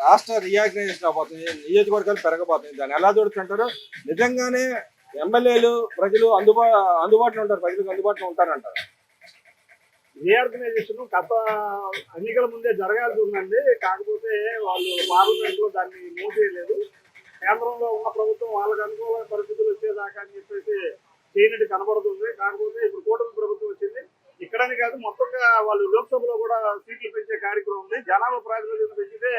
రాష్ట్ర రీఆర్గనైజేషన్ అవబోతుంది, నియోజకవర్గాలు పెరగబోతున్నాయి. దాన్ని ఎలా చూడుతుంటారు? నిజంగానే ఎమ్మెల్యేలు ప్రజలు అందుబాటులో ఉంటారు, ప్రజలకు అందుబాటులో ఉంటారంటారు. రీఆర్గనైజేషన్ గత ఎన్నికల ముందే జరగాల్సి ఉందండి. కాకపోతే వాళ్ళు పార్లమెంట్ లో దాన్ని మూవ్ చేయలేదు. కేంద్రంలో ఉన్న ప్రభుత్వం వాళ్ళకి అనుకూల పరిస్థితులు వచ్చేదాకా అని చెప్పేసి చేయనట్టు కనబడుతుంది. కాకపోతే ఇప్పుడు కూటమి ప్రభుత్వం వచ్చింది. ఇక్కడని కాదు, మొత్తంగా వాళ్ళు లోక్సభలో కూడా సీట్లు పెంచే కార్యక్రమం ఉంది. జనాభా ప్రాతిపదికన పెంచితే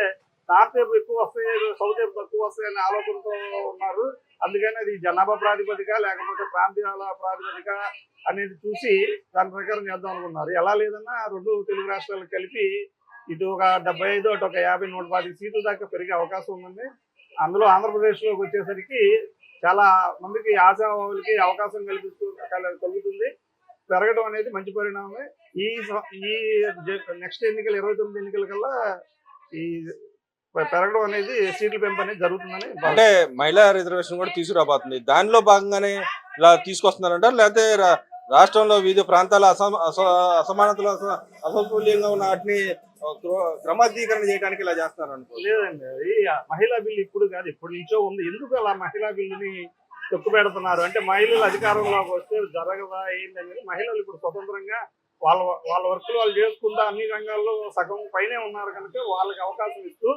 నార్త్ వైపు ఎక్కువ వస్తాయి, సౌత్ వైపు తక్కువ వస్తాయి అనే ఆలోచనతో ఉన్నారు. అందుకని అది జనాభా ప్రాతిపదిక లేకపోతే ప్రాంతీయాల ప్రాతిపదిక అనేది చూసి దాని ప్రకారం చేద్దాం అనుకున్నారు. ఎలా లేదన్నా రెండు తెలుగు రాష్ట్రాలకు కలిపి ఇటు ఒక 75 అటు ఒక 50 125 సీట్ల దాకా పెరిగే అవకాశం ఉందండి. అందులో ఆంధ్రప్రదేశ్లోకి వచ్చేసరికి చాలా మందికి ఆశావాహులకి అవకాశం కలుగుతుంది. పెరగడం అనేది మంచి పరిణామమే. ఈ నెక్స్ట్ ఎన్నికలు 29 ఎన్నికల కల్లా ఈ పెరగడం అనేది సీట్ల పెంపు అనేది జరుగుతుందని. అంటే మహిళా రిజర్వేషన్ కూడా తీసుకురాబోతుంది. దానిలో భాగంగానే ఇలా తీసుకొస్తున్నారంటారు, లేకపోతే రాష్ట్రంలో వివిధ ప్రాంతాల అసమానతలు అసమతుల్యంగా ఉన్న వాటిని క్రమబద్ధీకరణ చేయడానికి ఇలా చేస్తున్నారు అనుకో? లేదండి, అది మహిళా బిల్లు ఇప్పుడు కాదు, ఇప్పటి నుంచో ఉంది. ఎందుకు అలా మహిళా బిల్లుని తొక్కు పెడుతున్నారు అంటే మహిళలు అధికారంలోకి వస్తే జరగదా ఏంటనేది. మహిళలు ఇప్పుడు స్వతంత్రంగా వాళ్ళ వర్క్లు వాళ్ళు చేసుకుంటా అన్ని రంగాల్లో సగం పైనే ఉన్నారు కనుక వాళ్ళకి అవకాశం ఇస్తూ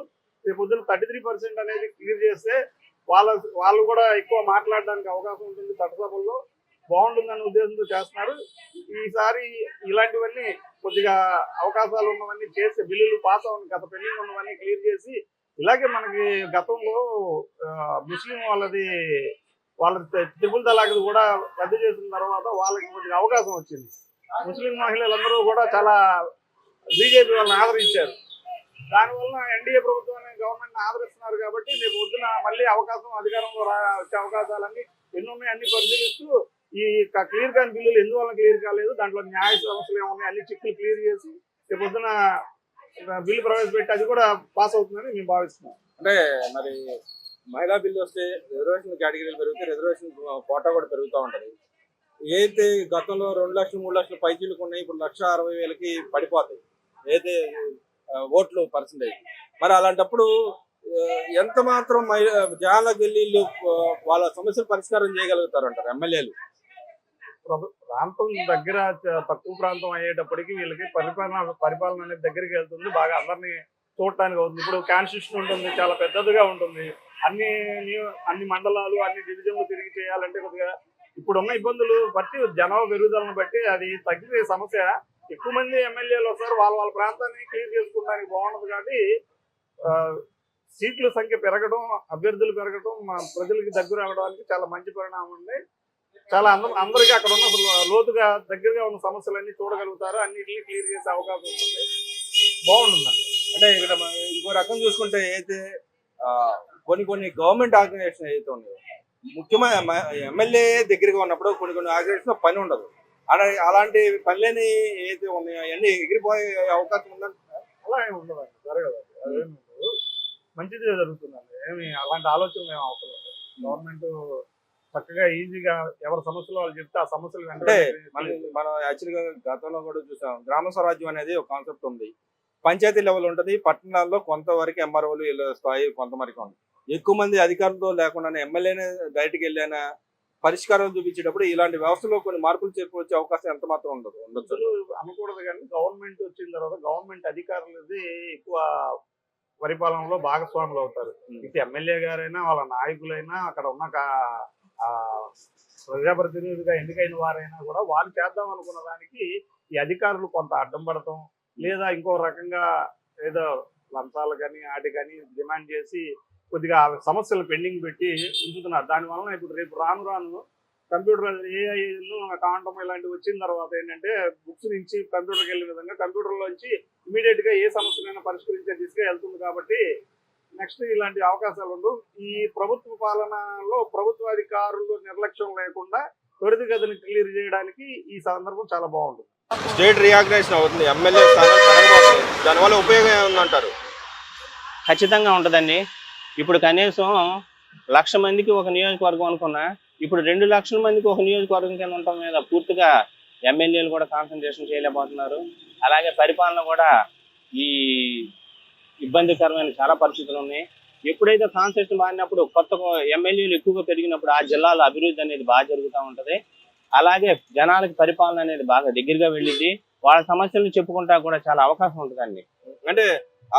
రేపు పొద్దున 33% అనేది క్లియర్ చేస్తే వాళ్ళు కూడా ఎక్కువ మాట్లాడడానికి అవకాశం ఉంటుంది చట్టసభల్లో. బాగుంటుందనే ఉద్దేశంతో చేస్తున్నారు. ఈసారి ఇలాంటివన్నీ కొద్దిగా అవకాశాలు ఉన్నవన్నీ చేసి బిల్లులు పాస్ అవ్వని గత పెండింగ్ ఉన్నవన్నీ క్లియర్ చేసి, ఇలాగే మనకి గతంలో ముస్లిం వాళ్ళ త్రిపుల్ తలాక్ కూడా రద్దు చేసిన తర్వాత వాళ్ళకి కొద్దిగా అవకాశం వచ్చింది. ముస్లిం మహిళలందరూ కూడా చాలా బీజేపీ వాళ్ళని ఆదరించారు. దానివల్ల ఎన్డీఏ ప్రభుత్వాన్ని గవర్నమెంట్ ఆదరిస్తున్నారు కాబట్టి రేపు పొద్దున మళ్ళీ అవకాశం అధికారంలో వచ్చే అవకాశాలన్నీ ఎన్నున్నాయి అన్ని పరిశీలిస్తూ ఈ క్లియర్ కాని బిల్లులు ఎందువల్ల క్లియర్ కాలేదు, దాంట్లో న్యాయ సమస్యలు ఏమున్నాయి అన్ని చిక్కులు క్లియర్ చేసి రేపు పొద్దున బిల్లు ప్రవేశపెట్టి అది కూడా పాస్ అవుతుందని మేము భావిస్తున్నాం. అంటే మరి మహిళా బిల్లు వస్తే రిజర్వేషన్ కేటగిరీలు పెరిగితే రిజర్వేషన్ కోటా కూడా పెరుగుతూ ఉంటుంది. ఏదైతే గతంలో 2 లక్షలు 3 లక్షలు పైచీలకు ఉన్నాయి, ఇప్పుడు 1,60,000కి పడిపోతాయి ఏదైతే ఓట్లు పర్సంటేజ్. మరి అలాంటప్పుడు ఎంత మాత్రం జనాలకు వెళ్ళి వాళ్ళ సమస్యలు పరిష్కారం చేయగలుగుతారు అంటారు ఎమ్మెల్యేలు? ప్రాంతం దగ్గర తక్కువ ప్రాంతం అయ్యేటప్పటికి వీళ్ళకి పరిపాలన అనేది దగ్గరికి వెళ్తుంది, బాగా అందరినీ చూడటానికి అవుతుంది. ఇప్పుడు కాన్స్టిట్యూషన్ ఉంటుంది, చాలా పెద్దదిగా ఉంటుంది. అన్ని మండలాలు అన్ని డివిజన్లు తిరిగి చేయాలంటే కొద్దిగా ఇప్పుడున్న ఇబ్బందులు బట్టి జనాభా పెరుగుదలను బట్టి అది తగ్గే సమస్య. ఎక్కువ మంది ఎమ్మెల్యేలు వస్తారు, వాళ్ళ ప్రాంతాన్ని క్లియర్ చేసుకోవడానికి బాగుండదు. కాబట్టి సీట్ల సంఖ్య పెరగడం, అభ్యర్థులు పెరగడం ప్రజలకి దగ్గర అవడానికి చాలా మంచి పరిణామం ఉంది. చాలా అందరికీ అక్కడ ఉన్న లోతుగా దగ్గరగా ఉన్న సమస్యలన్నీ చూడగలుగుతారు, అన్నిటిని క్లియర్ చేసే అవకాశం ఉంటుంది. బాగుంటుందండి. అంటే ఇక్కడ ఇంకో రకం చూసుకుంటే అయితే కొన్ని గవర్నమెంట్ ఆర్గనైజేషన్ ఏదైతే ఉన్నాయో, ముఖ్యమైన ఎమ్మెల్యే దగ్గరగా ఉన్నప్పుడు కొన్ని ఆర్గనైజేషన్ పని ఉండదు. అలాంటి పనులని ఏదైతే ఉన్నాయో అవన్నీ ఎగిరిపోయే అవకాశం ఉందంటే అలా ఏమి ఉండదండి, జరగదు. అదేమి ఉండదు, మంచిదిగా జరుగుతుందండి. ఏమి అలాంటి ఆలోచనలు ఏమి అవసరం లేదు. గవర్నమెంట్ చక్కగా ఈజీగా ఎవరి సమస్యలు వాళ్ళు చెప్తే ఆ సమస్యలు అంటే మనం యాక్చువల్గా గతంలో కూడా చూసాం, గ్రామ స్వరాజ్యం అనేది ఒక కాన్సెప్ట్ ఉంది. పంచాయతీ లెవెల్ ఉంటుంది, పట్టణాల్లో కొంతవరకు ఎంఆర్ఓలు స్థాయి కొంతవరకు ఉంది. ఎక్కువ మంది అధికారులతో లేకుండా ఎమ్మెల్యేనే బయటకు వెళ్ళినా పరిష్కారం చూపించేటప్పుడు ఇలాంటి వ్యవస్థలో కొన్ని మార్పులు చేర్చుకొచ్చే అవకాశం ఎంత మాత్రం ఉండొచ్చు అనకూడదు. కానీ గవర్నమెంట్ వచ్చిన తర్వాత గవర్నమెంట్ అధికారులది ఎక్కువ పరిపాలనలో భాగస్వాములు అవుతారు. ఇటు ఎమ్మెల్యే గారైనా వాళ్ళ నాయకులైనా అక్కడ ఉన్న ప్రజాప్రతినిధులుగా ఎన్నికైన వారైనా కూడా వాళ్ళు చేద్దాం అనుకున్న దానికి ఈ అధికారులు కొంత అడ్డం పడటం, లేదా ఇంకో రకంగా ఏదో లంచాలు కానీ వాటి కానీ డిమాండ్ చేసి కొద్దిగా సమస్యలు పెండింగ్ పెట్టి ఉంచుతున్నారు. దానివల్ల ఇప్పుడు రేపు రాను కంప్యూటర్ ఏఐ కాంటం ఇలాంటివి వచ్చిన తర్వాత ఏంటంటే బుక్స్ నుంచి కంప్యూటర్కి వెళ్ళే విధంగా కంప్యూటర్లోంచి ఇమీడియట్గా ఏ సమస్యనైనా పరిష్కరించే దిశగా వెళ్తుంది. కాబట్టి నెక్స్ట్ ఇలాంటి అవకాశాలు ఉండవు. ఈ ప్రభుత్వ పాలనలో ప్రభుత్వ అధికారులు నిర్లక్ష్యం లేకుండా త్వరితగతిని క్లియర్ చేయడానికి ఈ సందర్భం చాలా బాగుంటుంది. స్టేట్ రీఆర్గనైజేషన్ అవుతుంది, ఎమ్మెల్యే దానివల్ల ఉపయోగం ఏముందంటారు? ఖచ్చితంగా ఉంటుందండి. ఇప్పుడు కనీసం 1,00,000 మందికి ఒక నియోజకవర్గం అనుకున్నా, ఇప్పుడు 2 లక్షల మందికి ఒక నియోజకవర్గం కింద ఉండటం మీద పూర్తిగా ఎమ్మెల్యేలు కూడా కాన్సన్ట్రేషన్ చేయలేకపోతున్నారు. అలాగే పరిపాలన కూడా ఈ ఇబ్బందికరమైన చాలా పరిస్థితులు ఉన్నాయి. ఎప్పుడైతే కాన్సెప్ట్ మారినప్పుడు కొత్త ఎమ్మెల్యేలు ఎక్కువగా పెరిగినప్పుడు ఆ జిల్లాలో అభివృద్ధి అనేది బాగా జరుగుతూ ఉంటది. అలాగే జనాలకి పరిపాలన అనేది బాగా దగ్గరగా వెళ్ళింది. వాళ్ళ సమస్యలను చెప్పుకుంటా కూడా చాలా అవకాశం ఉంటుందండి. అంటే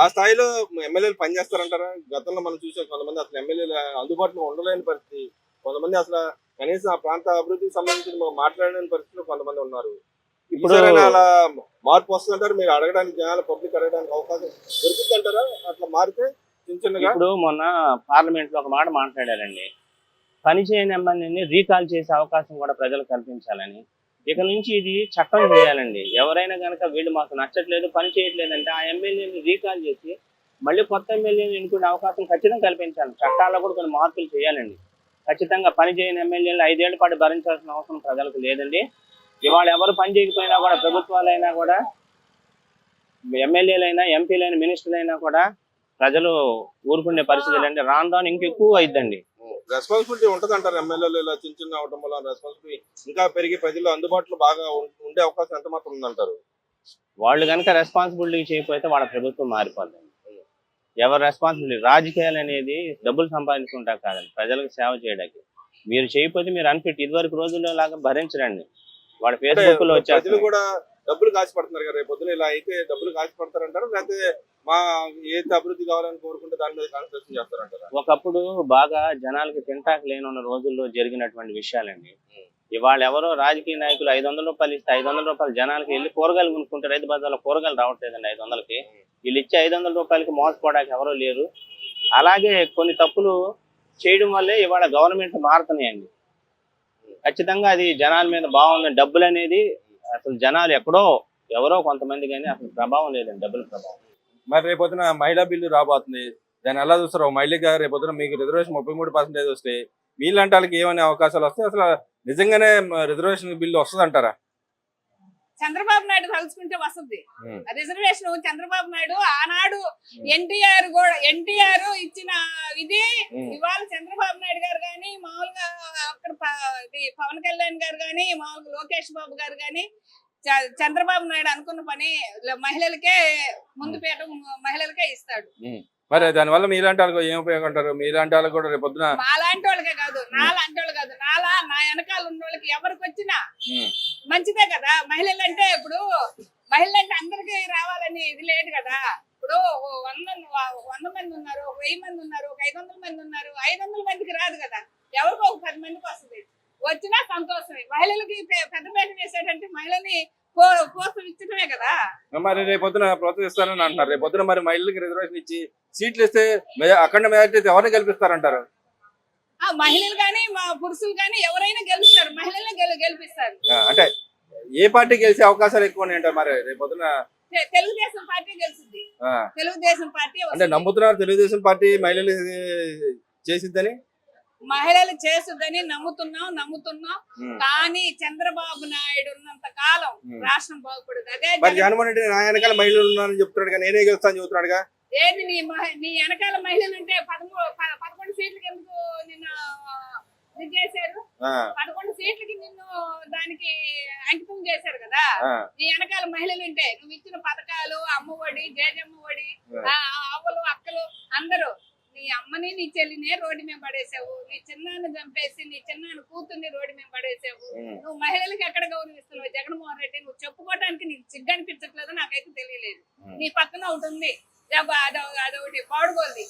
ఆ స్థాయిలో ఎమ్మెల్యేలు పనిచేస్తారంటారా? గతంలో మనం చూసాం కొంతమంది అసలు ఎమ్మెల్యేలు అందుబాటులో ఉండలేని పరిస్థితి, కొంతమంది అసలు కనీసం ఆ ప్రాంత అభివృద్ధికి సంబంధించి మాట్లాడలేని పరిస్థితిలో కొంతమంది ఉన్నారు. ఇప్పుడు అలా మార్పు వస్తుందంటారు? మీరు అడగడానికి జనాల పబ్లిక్ అడగడానికి అవకాశం దొరుకుతుందంటారా అట్లా మారితే చిన్న చిన్నగా? ఇప్పుడు మొన్న పార్లమెంట్ లో ఒక మాట మాట్లాడారండి, పని చేయని ఎమ్మెల్యేని రీకాల్ చేసే అవకాశం కూడా ప్రజలకు కల్పించాలని. ఇక నుంచి ఇది చట్టం చేయాలండి. ఎవరైనా కనుక వీళ్ళు మాకు నచ్చట్లేదు, పని చేయట్లేదంటే ఆ ఎమ్మెల్యేని రీకాల్ చేసి మళ్ళీ కొత్త ఎమ్మెల్యేని ఎన్నుకునే అవకాశం ఖచ్చితంగా కల్పించాలి. చట్టాల్లో కూడా కొన్ని మార్పులు చేయాలండి. ఖచ్చితంగా పని చేయని ఎమ్మెల్యేలు 5 ఏళ్ల పాటు భరించాల్సిన అవసరం ప్రజలకు లేదండి. ఇవాళ ఎవరు పని చేయకపోయినా కూడా, ప్రభుత్వాలైనా కూడా, ఎమ్మెల్యేలైనా, ఎంపీలైనా, మినిస్టర్లైనా కూడా ప్రజలు ఊరుకునే పరిస్థితులు అంటే రాను రాను ఇంకెక్కువ అయిద్దండి. రెస్పాన్సిబిలిటీ ఉంటది అంటారు ఎమ్మెల్యేలు ఇలా చిన్న చిన్న అవటం వల్ల రెస్పాన్సిబిలిటీ ఇంకా పెరిగి ప్రజలు అందుబాటులో బాగా ఉండే అవకాశం ఎంత మాత్రం ఉందంటారు? వాళ్ళు కనుక రెస్పాన్సిబిలిటీ చేయకపోతే వాళ్ళ ప్రభుత్వం మారిపోద్దండి. ఎవరు రెస్పాన్సిబిలిటీ? రాజకీయాలు అనేది డబ్బులు సంపాదించుకుంటా కాదండి, ప్రజలకు సేవ చేయడానికి. మీరు చేయకపోతే మీరు అన్ఫిట్. ఇదివరకు రోజుల్లో లాగా భరించరండి. వాళ్ళ ఫేస్బుక్ లో ప్రజలు వచ్చేస్తారు. కూడా డబ్బులు కాసిపడుతున్నారు కదా, రేపు పొద్దున ఇలా అయితే డబ్బులు కాసిపడతారంటారు, లేకపోతే మా ఏది అభివృద్ధి కావాలని కోరుకుంటే దాని మీద కాన్సన్ట్రేషన్ చేస్తారంటారా? ఒకప్పుడు బాగా జనాలకి తింటాక లేని ఉన్న రోజుల్లో జరిగినటువంటి విషయాలండి. ఇవాళ ఎవరో రాజకీయ నాయకులు 500 రూపాయలు ఇస్తే 500 రూపాయలు జనాలకి వెళ్ళి కూరగాయలు కొనుక్కుంటే రైతు బజార్లో కూరగాయలు రావట్లేదండి 500కి. వీళ్ళు ఇచ్చే 500 రూపాయలకి మోసపోవడానికి ఎవరో లేరు. అలాగే కొన్ని తప్పులు చేయడం వల్లే ఇవాళ గవర్నమెంట్ మారుతున్నాయండి. ఖచ్చితంగా అది జనాల మీద బాగుంది. డబ్బులు అనేది అసలు జనాలు ఎక్కడో ఎవరో కొంతమంది, కానీ అసలు ప్రభావం లేదండి, డబ్బుల ప్రభావం. మరి రేపొద్దున మహిళా బిల్లు రాబోతుంది, దాన్ని ఎలా చూస్తారు? మహిళగా రేపొద్దున మీకు రిజర్వేషన్ 33% వస్తే మీలాంటి వాళ్ళకి ఏమనే అవకాశాలు వస్తాయి? అసలు నిజంగానే రిజర్వేషన్ బిల్లు వస్తుంది అంటారా? చంద్రబాబు నాయుడు తలుచుకుంటే వస్తుంది రిజర్వేషన్. చంద్రబాబు నాయుడు ఆనాడు ఎన్టీఆర్ ఇచ్చిన ఇది ఇవాళ చంద్రబాబు నాయుడు గారు కానీ, మామూలుగా అక్కడ పవన్ కళ్యాణ్ గారు కానీ, మామూలుగా లోకేష్ బాబు గారు కానీ, చంద్రబాబు నాయుడు అనుకున్న పని మహిళలకే ముందు పీఠం మహిళలకే ఇస్తాడు. మరి దానివల్ల మీలాంటి వాళ్ళకి ఏం ఉపయోగం అంటారు? మీలాంటి వాళ్ళకి కూడా రేపు పొద్దున, మాలాంటి వాళ్ళకే కాదు, నాలాంటి వాళ్ళు కాదు, నా వెనకాల ఉన్న వాళ్ళకి ఎవరికి వచ్చినా మంచిదే కదా. మహిళలు అంటే ఇప్పుడు మహిళలు అంటే అందరికీ రావాలని ఇది లేదు కదా. ఇప్పుడు 100 మంది ఉన్నారు, 1000 మంది ఉన్నారు, 500 మంది ఉన్నారు, 500 మందికి రాదు కదా, ఎవరికో 10 మందికి వస్తుంది. వచ్చినా సంతోషమే. మహిళలకి పెద్దపేట వేసేటంటే మహిళని ప్రోత్సహించడమే కదా. మరి రేపొద్దున ప్రోత్సహిస్తారని అంటున్నారు. రేపొద్దున మరి మహిళలకు రిజర్వేషన్ ఇచ్చి సీట్లు ఇస్తే అఖండ మెజారిటీ ఎవరిని గెలిపిస్తారంటారు? మహిళలు కానీ మా పురుషులు కానీ ఎవరైనా గెలుస్తారు, మహిళలే గెలిపిస్తారు. అంటే ఏ పార్టీ గెలిచే అవకాశాలు ఎక్కువ ఉంటారు? మరి రేపొద్దున తెలుగుదేశం పార్టీ గెలుస్తుంది. తెలుగుదేశం పార్టీ అంటే నమ్ముతున్నారు తెలుగుదేశం పార్టీ మహిళలు చేసిద్దని? మహిళలు చేస్తుందని నమ్ముతున్నాం. కానీ చంద్రబాబు నాయుడు ఉన్నంత కాలం రాష్ట్రం బాగుపడదు. అదే జగన్మోహన్ రెడ్డి నా వెనకాల మహిళలు ఉన్నారని చెప్తున్నాడు, నేనే గెలుస్తాను చెబుతున్నాడుగా. ఏది నీ వెనకాల మహిళలు అంటే 11 సీట్లకి ఎందుకు నిన్ను ఇది చేశారు? 11 సీట్లకి నిన్ను దానికి అంకితం చేశారు కదా. నీ వెనకాల మహిళలు ఉంటే నువ్వు ఇచ్చిన పథకాలు, అమ్మఒడి, జేజమ్మఒడి, అవ్వలు అక్కలు అందరూ, నీ అమ్మని నీ చెల్లినే రోడ్డు మీద పడేసావు, నీ చిన్నాన్ని చంపేసి నీ చిన్నాన్ని కూతుర్ని రోడ్డు మీద పడేసావు. నువ్వు మహిళలకు ఎక్కడ గౌరవిస్తున్నావు? జగన్మోహన్ రెడ్డి, నువ్వు చెప్పుకోవడానికి నీకు సిగ్గు అనిపించట్లేదు, నాకైతే తెలియలేదు. నీ పక్కన ఒకటి ఉంది అదొకటి పాడుకోండి,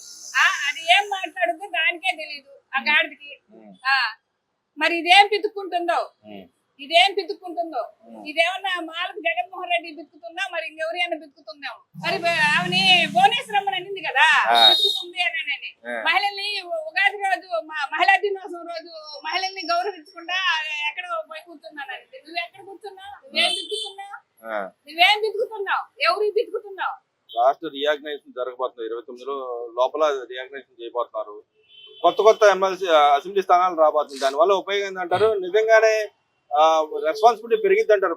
అది ఏం మాట్లాడుతుందో దానికే తెలియదు ఆ గాడికి. మరి ఇదేం పితుక్కుంటుందో ఇదేమన్నా మాలకు జగన్మోహన్ రెడ్డి బితుకుతుందా, మరి ఇంకెవరైనా బితుకుతుందాము? మరి ఆమెని భువనేశ్వరమ్మని అనింది కదా బితుకుతుంది అని. మహిళల్ని ఉగాది రోజు, మహిళా దినోత్సవం రోజు మహిళల్ని గౌరవించకుండా ఎక్కడ పోయి కూర్చున్నానని. నువ్వు ఎక్కడ కూర్చున్నావు? నువ్వేం బితుకుతున్నావు? ఎవరు బితుకుతున్నావు? రాష్ట్ర రీఆర్గనైజేషన్ జరగబోతుంది 29 లోపల రీఆర్గనైజేషన్ చేయబోతున్నారు. కొత్త ఎమ్మెల్సీ అసెంబ్లీ స్థానాలు రాబోతుంది. దానివల్ల ఉపయోగం ఏంటంటారు? నిజంగానే రెస్పాన్సిబిలిటీ పెరిగిద్ది అంటారు?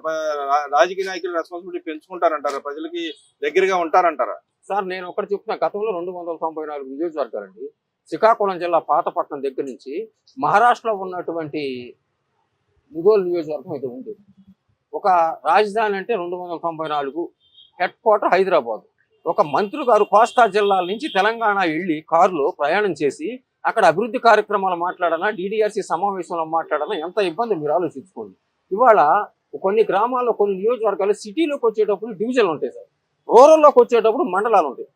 రాజకీయ నాయకులు రెస్పాన్సిబిలిటీ పెంచుకుంటారంటారా? ప్రజలకి దగ్గరగా ఉంటారంటారా? సార్ నేను ఒకటి చెప్తున్నా, గతంలో 294 నియోజకవర్గాలండి. శ్రీకాకుళం జిల్లా పాతపట్నం దగ్గర నుంచి మహారాష్ట్రలో ఉన్నటువంటి ముదోల్ నియోజకవర్గం ఇది ఉంది. ఒక రాజధాని అంటే 294, హెడ్ క్వార్టర్ హైదరాబాద్. ఒక మంత్రి గారు కోస్తా జిల్లాల నుంచి తెలంగాణ వెళ్ళి కారులో ప్రయాణం చేసి అక్కడ అభివృద్ధి కార్యక్రమాలు మాట్లాడనా, DDRC సమావేశంలో మాట్లాడనా ఎంత ఇబ్బంది మీరు ఆలోచించుకోండి. ఇవాళ కొన్ని గ్రామాల్లో, కొన్ని నియోజకవర్గాలు సిటీలోకి వచ్చేటప్పుడు డివిజన్లు ఉంటాయి సార్, రూరల్లోకి వచ్చేటప్పుడు మండలాలు ఉంటాయి.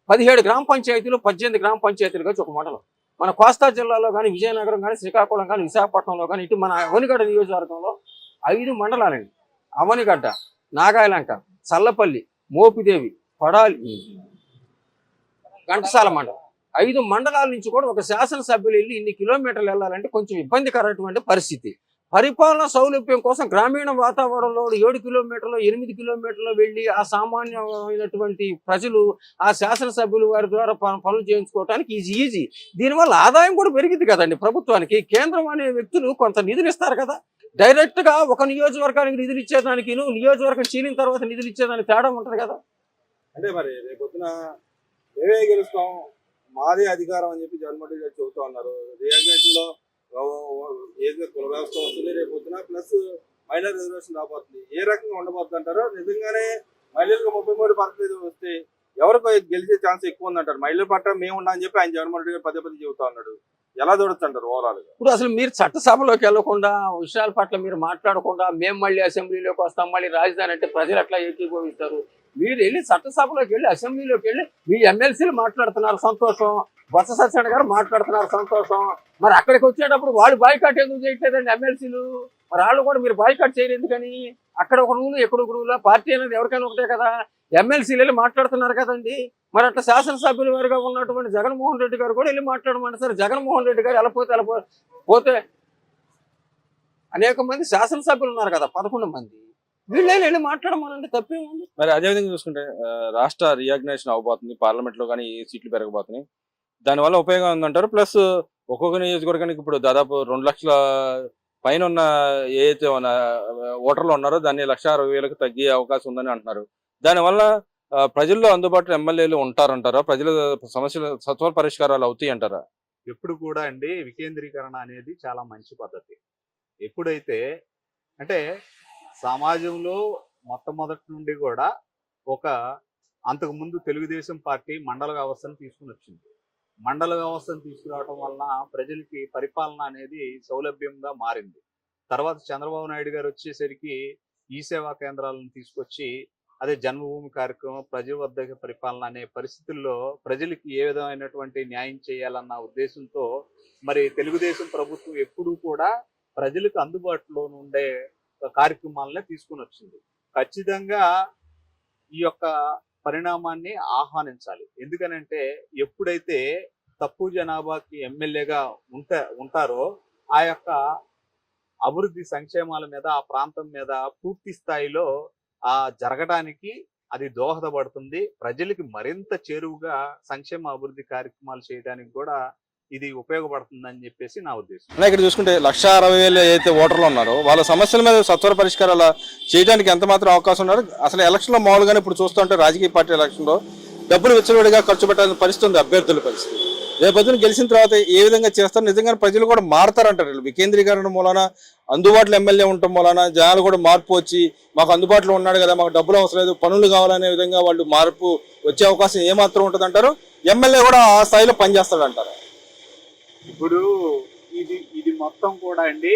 17 గ్రామ పంచాయతీలు, 18 గ్రామ పంచాయతీలు కలిసి ఒక మండలం. మన కోస్తా జిల్లాలో కానీ, విజయనగరం కానీ, శ్రీకాకుళం కానీ, విశాఖపట్నంలో కానీ, ఇటు మన అవనిగడ్డ నియోజకవర్గంలో 5 మండలాలండి. అవనిగడ్డ, నాగాయలంక, చల్లపల్లి, మోపిదేవి, కొడాలి, ఘంటసాల మండలం, 5 మండలాల నుంచి కూడా ఒక శాసనసభ్యులు వెళ్ళి ఇన్ని కిలోమీటర్లు వెళ్ళాలంటే కొంచెం ఇబ్బందికరమైనటువంటి పరిస్థితి. పరిపాలన సౌలభ్యం కోసం గ్రామీణ వాతావరణంలో 7 కిలోమీటర్లు, 8 కిలోమీటర్లు వెళ్ళి ఆ సామాన్యమైనటువంటి ప్రజలు ఆ శాసనసభ్యులు వారి ద్వారా పనులు చేయించుకోవడానికి ఈజీ. దీనివల్ల ఆదాయం కూడా పెరిగింది కదండి ప్రభుత్వానికి. కేంద్రం అనే వ్యక్తులు కొంత నిధులు ఇస్తారు కదా, డైరెక్ట్ గా ఒక నియోజకవర్గానికి నిధులు ఇచ్చేదానికి, నియోజకవర్గం చీలిన తర్వాత నిధులు ఇచ్చేదానికి తేడా ఉంటుంది కదా. అంటే మరి రేపొద్దున మేమే గెలుస్తాం, మాదే అధికారం అని చెప్పి జగన్మోహన్ రెడ్డి గారు చెబుతూ ఉన్నారు. రియాగ్నేషన్ లో ఏదో కుల వ్యవస్థ వస్తుంది రేపొద్దున, ప్లస్ మహిళా రిజర్వేషన్ రాబోతుంది. ఏ రకంగా ఉండబోతుంది అంటారు? నిజంగానే మహిళలకు 33% వస్తే ఎవరికి గెలిచే ఛాన్స్ ఎక్కువ ఉందంటారు? మహిళల పట్ల మేము ఉన్నా అని చెప్పి ఆయన జగన్మోహన్ రెడ్డి గారు పదే చెబుతా ఉన్నాడు. ఎలా చూడొచ్చు అంటారు ఓవరాల్ గా? ఇప్పుడు అసలు మీరు చట్టసభలోకి వెళ్లకుండా, విషయాల పట్ల మీరు మాట్లాడకుండా, మేము మళ్ళీ అసెంబ్లీలోకి వస్తాం, మళ్ళీ రాజధాని అంటే ప్రజలు ఎట్లా ఏకీభవిస్తారు? మీరు వెళ్ళి చట్టసభలోకి వెళ్ళి, అసెంబ్లీలోకి వెళ్ళి మీ ఎమ్మెల్సీలు మాట్లాడుతున్నారు, సంతోషం. బొత్స సత్యనారాయణ గారు మాట్లాడుతున్నారు, సంతోషం. మరి అక్కడికి వచ్చేటప్పుడు వాళ్ళు బాయ్కాట్ ఎందుకు చేయట్లేదండి ఎమ్మెల్సీలు? మరి వాళ్ళు కూడా మీరు బాయ్కాట్ చేయరు ఎందుకని? అక్కడ ఒక రూలు, ఎక్కడ ఒక రూలా? పార్టీ అనేది ఎవరికైనా ఒకటే కదా. ఎమ్మెల్సీలు వెళ్ళి మాట్లాడుతున్నారు కదండి. మరి అట్లా శాసనసభ్యుల వారిగా ఉన్నటువంటి జగన్మోహన్ రెడ్డి గారు కూడా వెళ్ళి మాట్లాడమంటారు. జగన్మోహన్ రెడ్డి గారు ఎలా పోతే అనేక మంది శాసనసభ్యులు ఉన్నారు కదా, 11 మంది, వీళ్ళే వెళ్ళి మాట్లాడమనండి, తప్పేముంది? మరి అదేవిధంగా చూసుకుంటే రాష్ట్ర రియాగ్నేషన్ అవబోతుంది, పార్లమెంట్ లో కానీ సీట్లు పెరగబోతున్నాయి. దానివల్ల ఉపయోగం ఉందంటారు. ప్లస్ ఒక్కొక్క నియోజకవర్గానికి ఇప్పుడు దాదాపు 2 లక్షల పైన ఉన్న ఏదైతే ఉన్న ఓటర్లు ఉన్నారో దాన్ని 1,60,000కి తగ్గే అవకాశం ఉందని అంటున్నారు. దానివల్ల ప్రజల్లో అందుబాటులో ఎమ్మెల్యేలు ఉంటారంటారా? ప్రజల సమస్యలు సత్వర పరిష్కారాలు అవుతాయి అంటారా? ఎప్పుడు కూడా అండి వికేంద్రీకరణ అనేది చాలా మంచి పద్ధతి. ఎప్పుడైతే అంటే సమాజంలో మొట్టమొదటి నుండి కూడా ఒక అంతకుముందు తెలుగుదేశం పార్టీ మండల వ్యవస్థను తీసుకుని వచ్చింది. మండల వ్యవస్థను తీసుకురావడం వలన ప్రజలకి పరిపాలన అనేది సౌలభ్యంగా మారింది. తర్వాత చంద్రబాబు నాయుడు గారు వచ్చేసరికి ఈ సేవా కేంద్రాలను తీసుకొచ్చి అదే జన్మభూమి కార్యక్రమం, ప్రజల వద్దకి పరిపాలన అనే పరిస్థితుల్లో ప్రజలకి ఏ విధమైనటువంటి న్యాయం చేయాలన్న ఉద్దేశంతో మరి తెలుగుదేశం ప్రభుత్వం ఎప్పుడూ కూడా ప్రజలకు అందుబాటులో ఉండే కార్యక్రమాలనే తీసుకుని వచ్చింది. ఖచ్చితంగా ఈ యొక్క పరిణామాన్ని ఆహ్వానించాలి. ఎందుకనంటే ఎప్పుడైతే తక్కువ జనాభాకి ఎమ్మెల్యేగా ఉంటారో ఆ యొక్క అభివృద్ధి సంక్షేమాల మీద, ఆ ప్రాంతం మీద పూర్తి స్థాయిలో జరగడానికి అది దోహదపడుతుంది. ప్రజలకి మరింత చేరువుగా సంక్షేమ అభివృద్ధి కార్యక్రమాలు చేయడానికి కూడా ఇది ఉపయోగపడుతుందని చెప్పేసి నా ఉద్దేశం. ఇక్కడ చూసుకుంటే 1,60,000 ఏదైతే ఓటర్లు ఉన్నారో వాళ్ళ సమస్యల మీద సత్వర పరిష్కారాలు చేయడానికి ఎంత మాత్రం అవకాశం ఉన్నారు? అసలు ఎలక్షన్ లో మామూలుగానే ఇప్పుడు చూస్తుంటే రాజకీయ పార్టీ ఎలక్షన్ లో డబ్బులు విచ్చలవిడిగా ఖర్చు పెట్టాల్సిన పరిస్థితి ఉంది అభ్యర్థుల పరిస్థితి. రేపొద్దున గెలిచిన తర్వాత ఏ విధంగా చేస్తారు? నిజంగా ప్రజలు కూడా మారుతారంటారు. వికేంద్రీకరణ మూలన, అందుబాటులో ఎమ్మెల్యే ఉండటం మూలన జనాలు కూడా మార్పు వచ్చి మాకు అందుబాటులో ఉన్నాడు కదా, మాకు డబ్బులు అవసరం లేదు, పనులు కావాలనే విధంగా వాళ్ళు మార్పు వచ్చే అవకాశం ఏమాత్రం ఉంటుంది అంటారు? ఎమ్మెల్యే కూడా ఆ స్థాయిలో పనిచేస్తాడు అంటారు? ఇప్పుడు ఇది మొత్తం కూడా అండి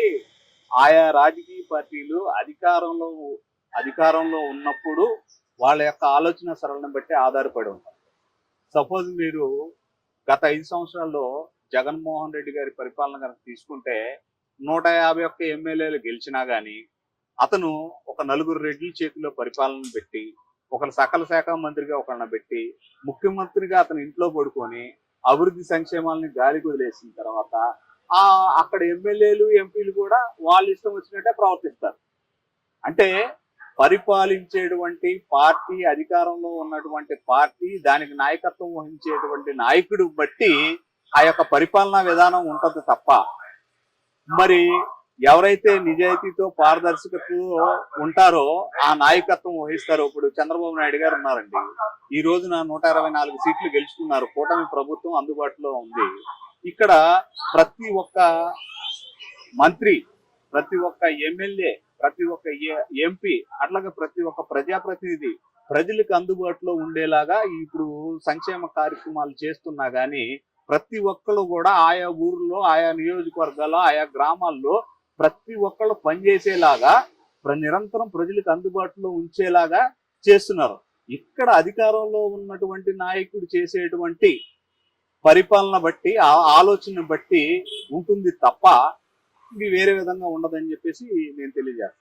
ఆయా రాజకీయ పార్టీలు అధికారంలో ఉన్నప్పుడు వాళ్ళ యొక్క ఆలోచన సరళను బట్టి ఆధారపడి ఉంటారు. సపోజ్ మీరు గత 5 సంవత్సరాల్లో జగన్మోహన్ రెడ్డి గారి పరిపాలన కనుక తీసుకుంటే 151 ఎమ్మెల్యేలు గెలిచినా గానీ అతను ఒక 4 రెడ్ల చేతిలో పరిపాలన పెట్టి, ఒకరు సకల శాఖ మంత్రిగా ఒకరిని పెట్టి, ముఖ్యమంత్రిగా అతను ఇంట్లో పడుకొని అభివృద్ధి సంక్షేమాలని గాలికి వదిలేసిన తర్వాత అక్కడ ఎమ్మెల్యేలు, ఎంపీలు కూడా వాళ్ళ ఇష్టం వచ్చినట్టే ప్రవర్తిస్తారు. అంటే పరిపాలించేటువంటి పార్టీ, అధికారంలో ఉన్నటువంటి పార్టీ, దానికి నాయకత్వం వహించేటువంటి నాయకుడు బట్టి ఆ యొక్క పరిపాలనా విధానం ఉంటుంది తప్ప, మరి ఎవరైతే నిజాయితీతో పారదర్శకతతో ఉంటారో ఆ నాయకత్వం వహిస్తారో. ఇప్పుడు చంద్రబాబు నాయుడు గారు ఉన్నారండి, ఈ రోజున 124 సీట్లు గెలుచుకున్నారు, కూటమి ప్రభుత్వం అందుబాటులో ఉంది. ఇక్కడ ప్రతి ఒక్క మంత్రి, ప్రతి ఒక్క ఎమ్మెల్యే, ప్రతి ఒక్క ఎంపీ, అట్లాగే ప్రతి ఒక్క ప్రజాప్రతినిధి ప్రజలకు అందుబాటులో ఉండేలాగా ఇప్పుడు సంక్షేమ కార్యక్రమాలు చేస్తున్నా గానీ ప్రతి ఒక్కళ్ళు కూడా ఆయా ఊర్లో, ఆయా నియోజకవర్గాల్లో, ఆయా గ్రామాల్లో ప్రతి ఒక్కళ్ళు పనిచేసేలాగా నిరంతరం ప్రజలకు అందుబాటులో ఉంచేలాగా చేస్తున్నారు. ఇక్కడ అధికారంలో ఉన్నటువంటి నాయకుడు చేసేటువంటి పరిపాలన బట్టి, ఆ ఆలోచన బట్టి ఉంటుంది తప్ప ఇది వేరే విధంగా ఉండదని చెప్పేసి నేను తెలియజేస్తాను.